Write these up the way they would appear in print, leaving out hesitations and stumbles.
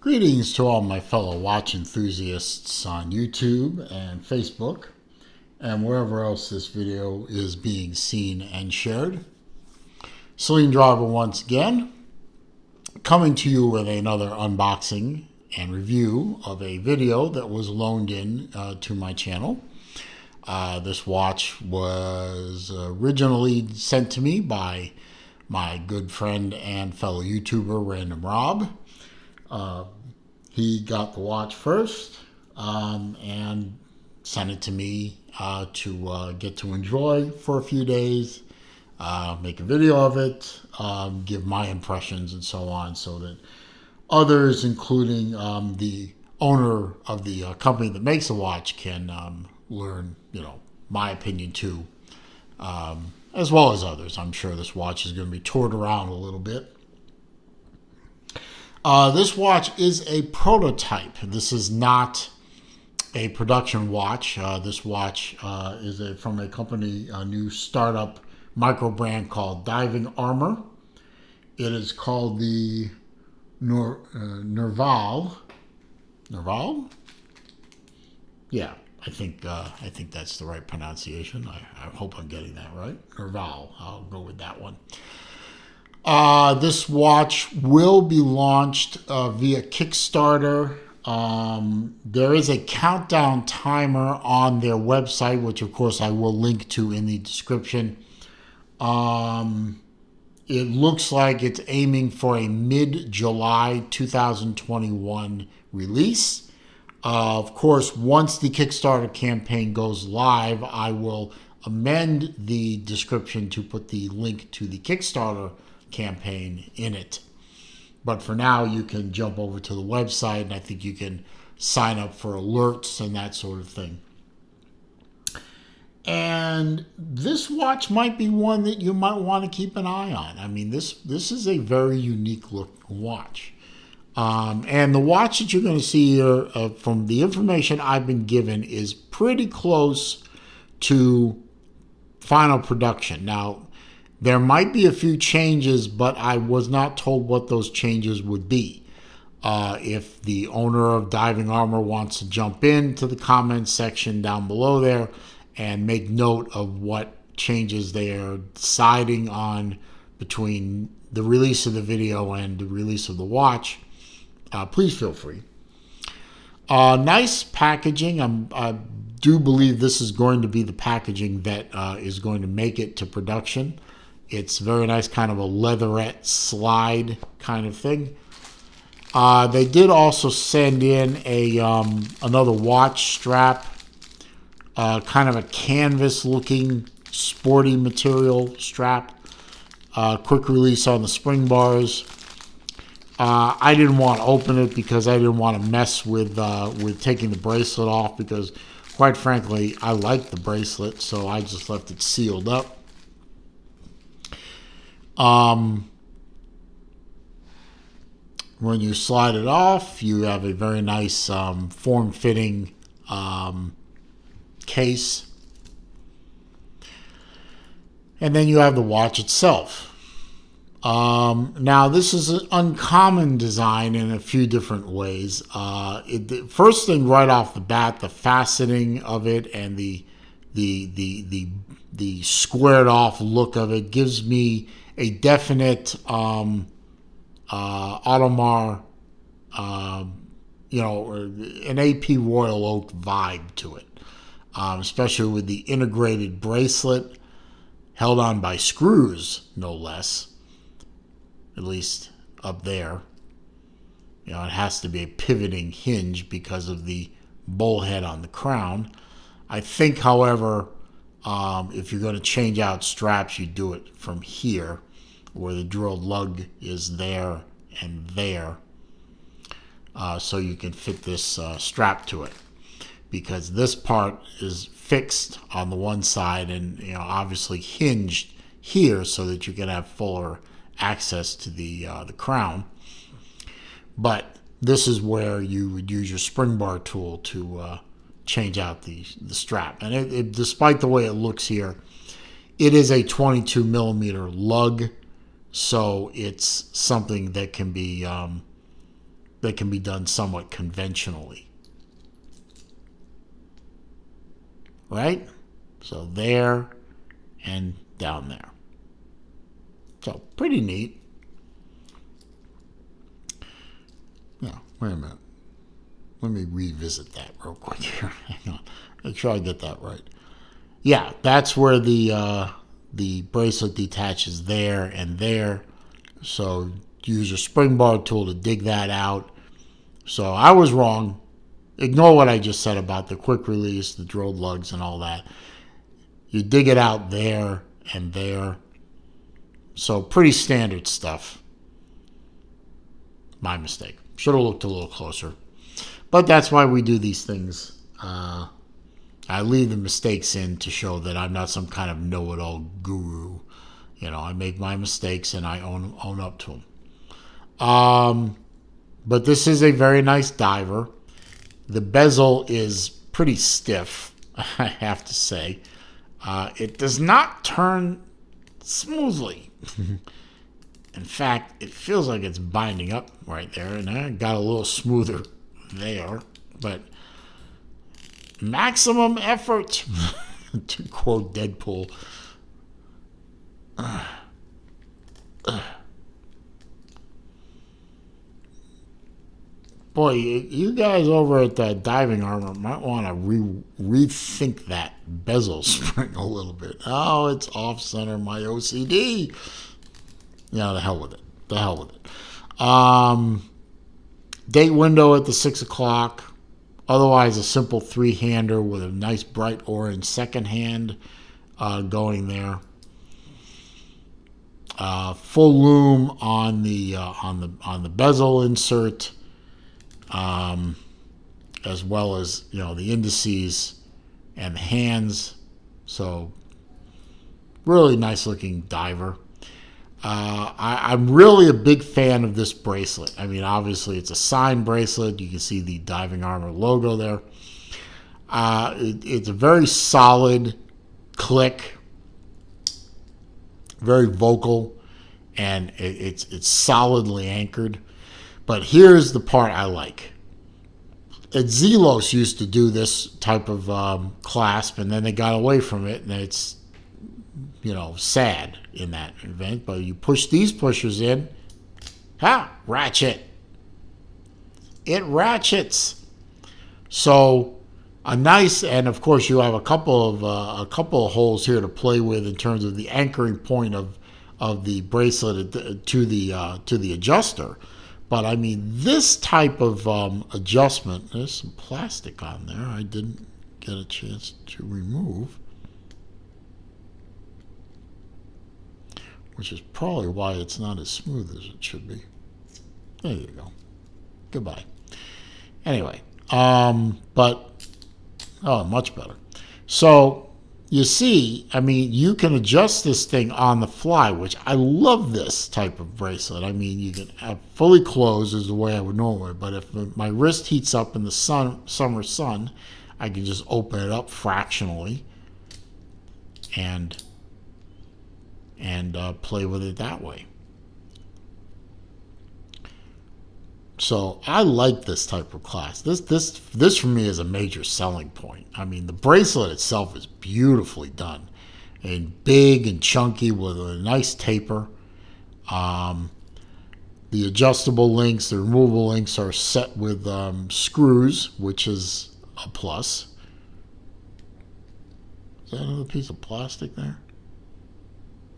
Greetings to all my fellow watch enthusiasts on YouTube and Facebook and wherever else this video is being seen and shared. Celine Driver once again, coming to you with another unboxing and review of a video that was loaned in to my channel. This watch was originally sent to me by my good friend and fellow YouTuber, Random Rob. He got the watch first and sent it to me to get to enjoy for a few days, make a video of it, give my impressions and so on, so that others, including the owner of the company that makes the watch, can learn, my opinion too, as well as others. I'm sure this watch is going to be toured around a little bit. This watch is a prototype. This is not a production watch. This watch is from a company, a new startup micro brand called Diving Armour. It is called the Narval. Narval? Yeah, I think that's the right pronunciation. I hope I'm getting that right. Narval. I'll go with that one. This watch will be launched via Kickstarter. There is a countdown timer on their website, which of course I will link to in the description. It looks like it's aiming for a mid-July 2021 release. Of course, once the Kickstarter campaign goes live, I will amend the description to put the link to the Kickstarter campaign in it. But for now, you can jump over to the website, and I think you can sign up for alerts and that sort of thing. And this watch might be one that you might want to keep an eye on. I mean, this is a very unique looking watch. And the watch that you're going to see here, from the information I've been given, is pretty close to final production. Now, there might be a few changes, but I was not told what those changes would be. If the owner of Diving Armour wants to jump into the comments section down below there and make note of what changes they are deciding on between the release of the video and the release of the watch, please feel free. Nice packaging. I do believe this is going to be the packaging that is going to make it to production. It's very nice, kind of a leatherette slide kind of thing. They did also send in another watch strap, kind of a canvas-looking sporty material strap. Quick release on the spring bars. I didn't want to open it because I didn't want to mess with taking the bracelet off, because, quite frankly, I like the bracelet, so I just left it sealed up. When you slide it off, you have a very nice form-fitting case. And then you have the watch itself. Now, this is an uncommon design in a few different ways. The first thing right off the bat, the faceting of it and the squared off look of it gives me a definite Audemars, an AP Royal Oak vibe to it, especially with the integrated bracelet held on by screws, no less, at least up there. It has to be a pivoting hinge because of the bullhead on the crown. I think, however, if you're going to change out straps, you do it from here, where the drilled lug is there and there, so you can fit this strap to it, because this part is fixed on the one side and obviously hinged here so that you can have fuller access to the crown. But this is where you would use your spring bar tool to change out the strap. And despite the way it looks here, it is a 22 millimeter lug, so it's something that can be that can be done somewhat conventionally. Right? So there and down there. So pretty neat. Yeah, wait a minute. Let me revisit that real quick here. Hang on. Make sure I get that right. Yeah, that's where the bracelet detaches there and there. So use your spring bar tool to dig that out. So I was wrong. Ignore what I just said about the quick release, the drilled lugs, and all that. You dig it out there and there. So pretty standard stuff. My mistake. Should have looked a little closer. But that's why we do these things. I leave the mistakes in to show that I'm not some kind of know-it-all guru. You know, I make my mistakes and I own up to them. But this is a very nice diver. The bezel is pretty stiff, I have to say. It does not turn smoothly. In fact, it feels like it's binding up right there, and I got a little smoother there. But maximum effort, to quote Deadpool. Boy, you guys over at Diving Armour might want to rethink that bezel spring a little bit. Oh, it's off-center, my OCD. Yeah, the hell with it. The hell with it. Date window at the 6 o'clock. Otherwise, a simple three-hander with a nice bright orange second hand going there. Full loom on the bezel insert, as well as the indices and the hands. So really nice looking diver. I'm really a big fan of this bracelet. I mean, obviously it's a signed bracelet. You can see the Diving Armour logo there. It's a very solid click, very vocal, and it's solidly anchored. But here's the part I like. Zelos used to do this type of clasp, and then they got away from it, and it's sad in that event. But you push these pushers in, ratchet. It ratchets. So a nice, and of course you have a couple of holes here to play with in terms of the anchoring point of the bracelet to the adjuster. But I mean, this type of adjustment, there's some plastic on there I didn't get a chance to remove, which is probably why it's not as smooth as it should be. There you go. Goodbye. Anyway, much better. So you see, I mean, you can adjust this thing on the fly, which I love this type of bracelet. I mean, you can have fully closed is the way I would normally, but if my wrist heats up in the summer sun, I can just open it up fractionally and play with it that way. So I like this type of class. This for me is a major selling point. I mean, the bracelet itself is beautifully done and big and chunky with a nice taper. The adjustable links, the removable links are set with screws, which is a plus. Is that another piece of plastic there?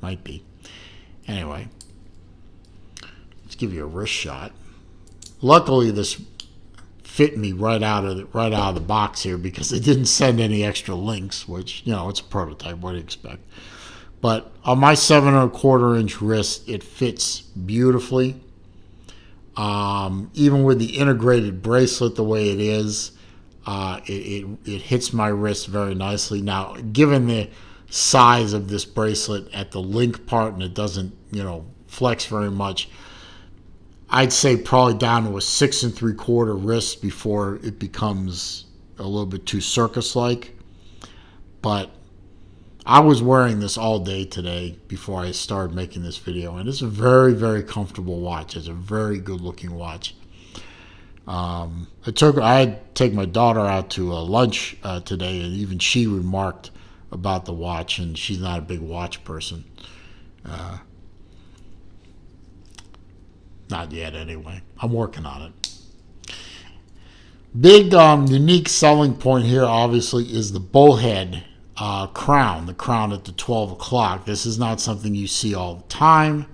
Might be. Anyway, let's give you a wrist shot. Luckily, this fit me right out of the box here because it didn't send any extra links, which, it's a prototype. What do you expect? But on my 7 1/4 inch wrist, it fits beautifully. Even with the integrated bracelet the way it is, it hits my wrist very nicely. Now, given the size of this bracelet at the link part, and it doesn't, flex very much, I'd say probably down to a 6 3/4 wrist before it becomes a little bit too circus-like. But I was wearing this all day today before I started making this video, and it's a very, very comfortable watch. It's a very good-looking watch. I had to take my daughter out to lunch today, and even she remarked about the watch, and she's not a big watch person. Not yet, anyway. I'm working on it. Big unique selling point here, obviously, is the bullhead crown, the crown at the 12 o'clock. This is not something you see all the time.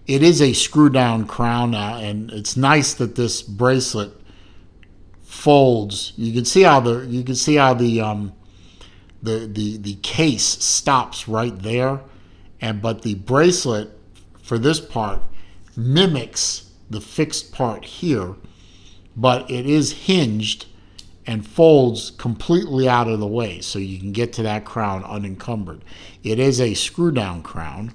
It is a screw-down crown, and it's nice that this bracelet folds. You can see how the case stops right there, but the bracelet for this part mimics the fixed part here, but it is hinged and folds completely out of the way, so you can get to that crown unencumbered. It is a screw-down crown.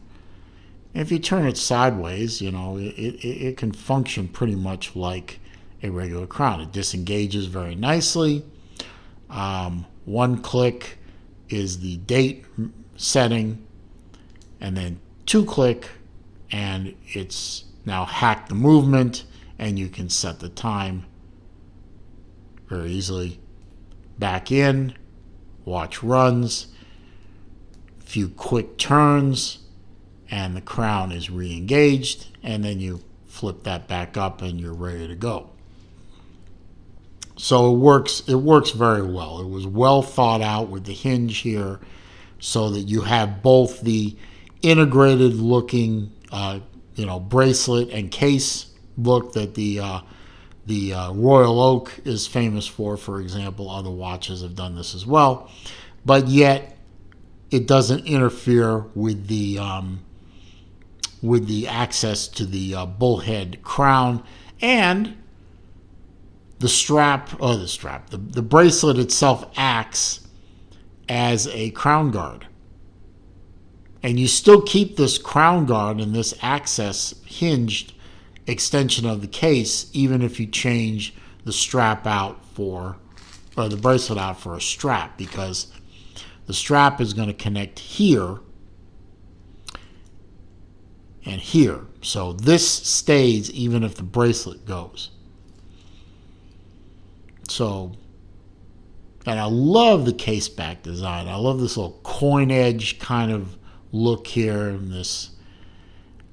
If you turn it sideways, it can function pretty much like a regular crown. It disengages very nicely. One click is the date setting, and then 2-click, and it's now hacked the movement, and you can set the time very easily. Back in, watch runs, a few quick turns, and the crown is re-engaged, and then you flip that back up and you're ready to go. So it works very well. It was well thought out with the hinge here, so that you have both the integrated looking bracelet and case look that the Royal Oak is famous for example. Other watches have done this as well, but yet it doesn't interfere with the access to the bullhead crown, and the bracelet itself acts as a crown guard. And you still keep this crown guard and this access hinged extension of the case, even if you change the strap out or the bracelet out for a strap, because the strap is going to connect here and here. So this stays even if the bracelet goes. So, and I love the case back design. I love this little coin edge kind of look here, and this,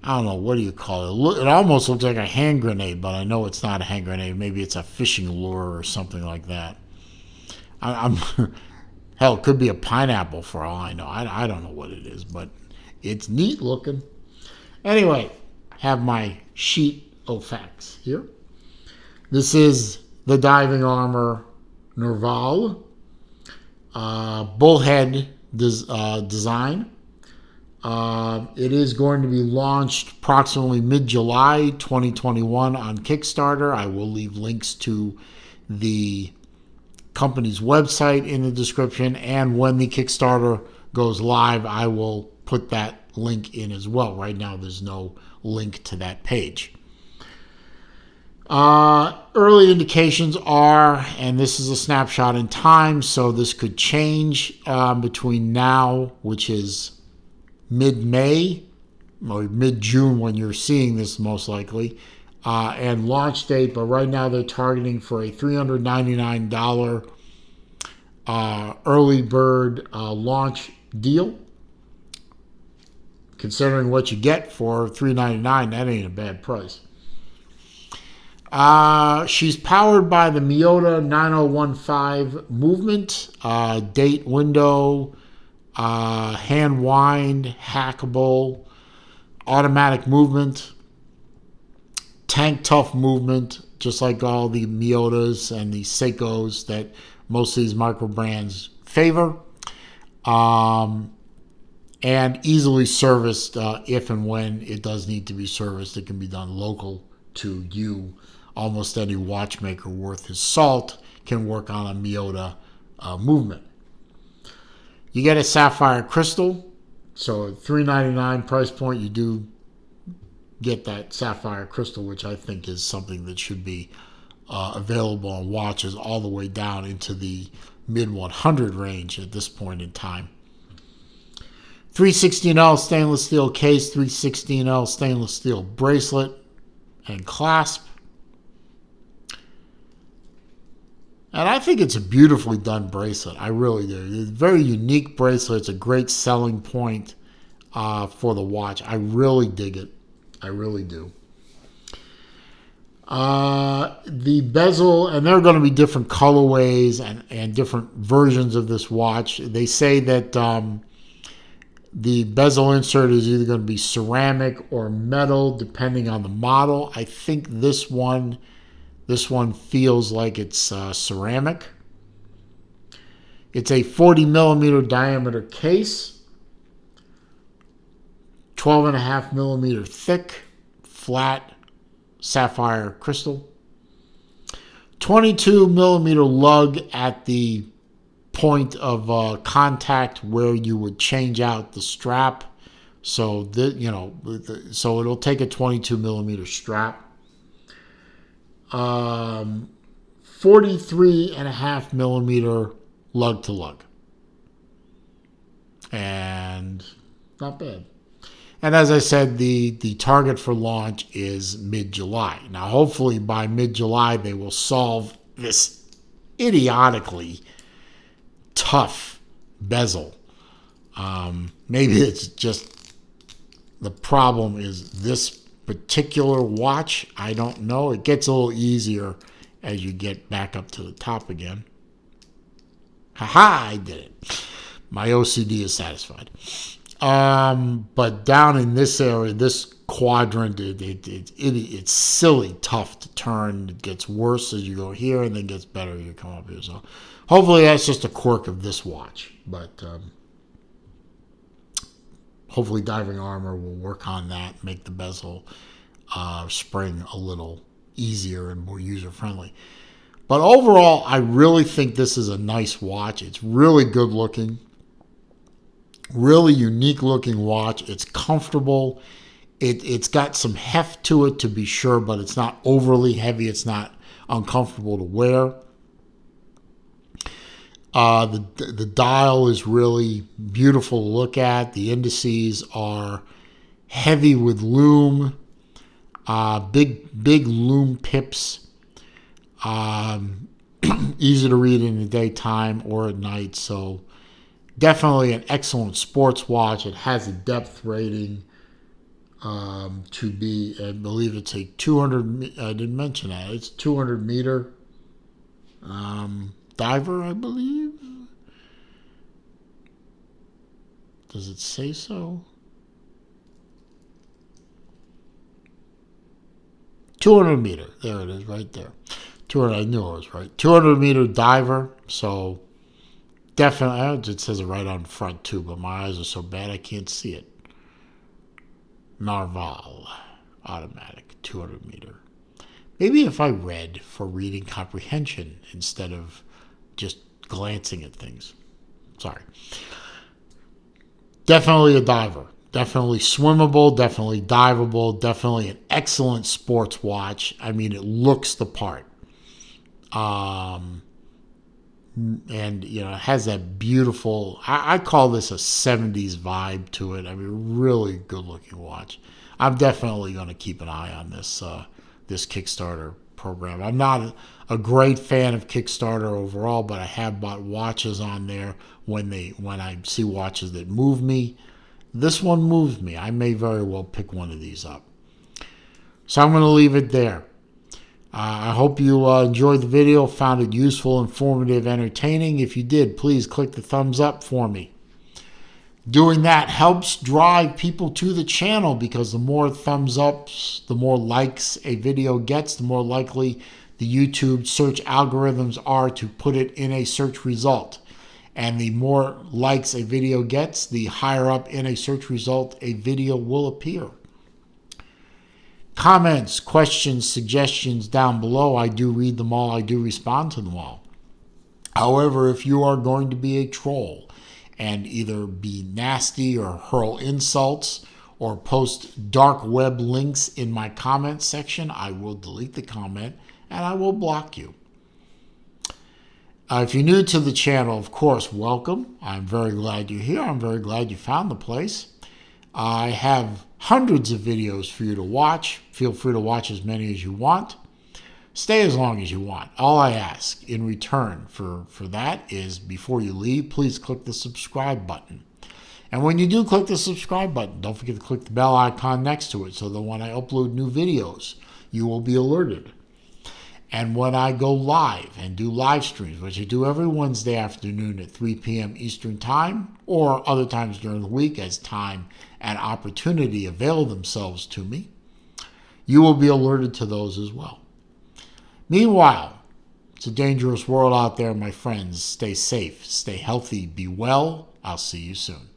I don't know, what do you call it? It almost looks like a hand grenade, but I know it's not a hand grenade. Maybe it's a fishing lure or something like that. Hell, it could be a pineapple for all I know. I don't know what it is, but it's neat looking. Anyway, have my sheet of facts here. This is the Diving Armour Narval bullhead design. It is going to be launched approximately mid-July 2021 on Kickstarter. I will leave links to the company's website in the description, and when the Kickstarter goes live, I will put that link in as well. Right now, there's no link to that page. Early indications are, and this is a snapshot in time, so this could change between now, which is mid-May or mid-June when you're seeing this most likely, and launch date, but right now they're targeting for a $399 early bird launch deal. Considering what you get for $399, that ain't a bad price. She's powered by the Miyota 9015 movement, date window, hand wind, hackable, automatic movement, tank tough movement, just like all the Miyotas and the Seikos that most of these micro brands favor, and easily serviced if and when it does need to be serviced. It can be done local to you. Almost any watchmaker worth his salt can work on a Miyota movement. You get a sapphire crystal, so at $399 price point, you do get that sapphire crystal, which I think is something that should be available on watches all the way down into the mid-100 range at this point in time. 316L stainless steel case, 316L stainless steel bracelet and clasp. And I think it's a beautifully done bracelet. I really do. It's a very unique bracelet. It's a great selling point for the watch. I really dig it. I really do. The bezel, and there are going to be different colorways and different versions of this watch. They say that the bezel insert is either going to be ceramic or metal, depending on the model. I think this one feels like it's ceramic. It's a 40 millimeter diameter case, 12.5 millimeter thick, flat sapphire crystal, 22 millimeter lug at the point of contact where you would change out the strap. So so it'll take a 22 millimeter strap. 43.5 millimeter lug to lug, and not bad. And as I said, the target for launch is mid-July. Now, hopefully by mid-July they will solve this idiotically tough bezel. Maybe it's just the problem is this particular watch. I don't know. It gets a little easier as you get back up to the top again. Haha, I did it. My OCD is satisfied. But down in this area, this quadrant, it's silly tough to turn. It gets worse as you go here and then gets better as you come up here. So hopefully that's just a quirk of this watch. But hopefully Diving Armour will work on that, make the bezel spring a little easier and more user-friendly. But overall, I really think this is a nice watch. It's really good looking, really unique looking watch. It's comfortable. It's got some heft to it, to be sure, but it's not overly heavy. It's not uncomfortable to wear. The dial is really beautiful to look at. The indices are heavy with lume, big lume pips, easy to read in the daytime or at night. So definitely an excellent sports watch. It has a depth rating to be, I believe it's a 200. I didn't mention that. It's 200 meter. Diver, I believe. Does it say so? 200 meter. There it is, right there. 200. I knew I was right. 200 meter diver. So definitely, it says it right on front too, but my eyes are so bad I can't see it. Narval, automatic, 200 meter. Maybe if I read for reading comprehension instead of just glancing at things. Sorry. Definitely a diver. Definitely swimmable, definitely diveable, definitely an excellent sports watch. I mean, it looks the part. And, it has that beautiful, I call this a 70s vibe to it. I mean, really good looking watch. I'm definitely going to keep an eye on this Kickstarter program. I'm not a great fan of Kickstarter overall, but I have bought watches on there when I see watches that move me. This one moves me. I may very well pick one of these up. So I'm going to leave it there. I hope you enjoyed the video, found it useful, informative, entertaining. If you did, please click the thumbs up for me. Doing that helps drive people to the channel, because the more thumbs ups, the more likes a video gets, the more likely the YouTube search algorithms are to put it in a search result. And the more likes a video gets, the higher up in a search result a video will appear. Comments, questions, suggestions down below. I do read them all. I do respond to them all. However, if you are going to be a troll and either be nasty or hurl insults or post dark web links in my comment section, I will delete the comment and I will block you. If you're new to the channel, of course, welcome. I'm very glad you're here. I'm very glad you found the place. I have hundreds of videos for you to watch. Feel free to watch as many as you want. Stay as long as you want. All I ask in return for that is, before you leave, please click the subscribe button. And when you do click the subscribe button, don't forget to click the bell icon next to it so that when I upload new videos, you will be alerted. And when I go live and do live streams, which I do every Wednesday afternoon at 3 p.m. Eastern Time, or other times during the week as time and opportunity avail themselves to me, you will be alerted to those as well. Meanwhile, it's a dangerous world out there, my friends. Stay safe, stay healthy, be well. I'll see you soon.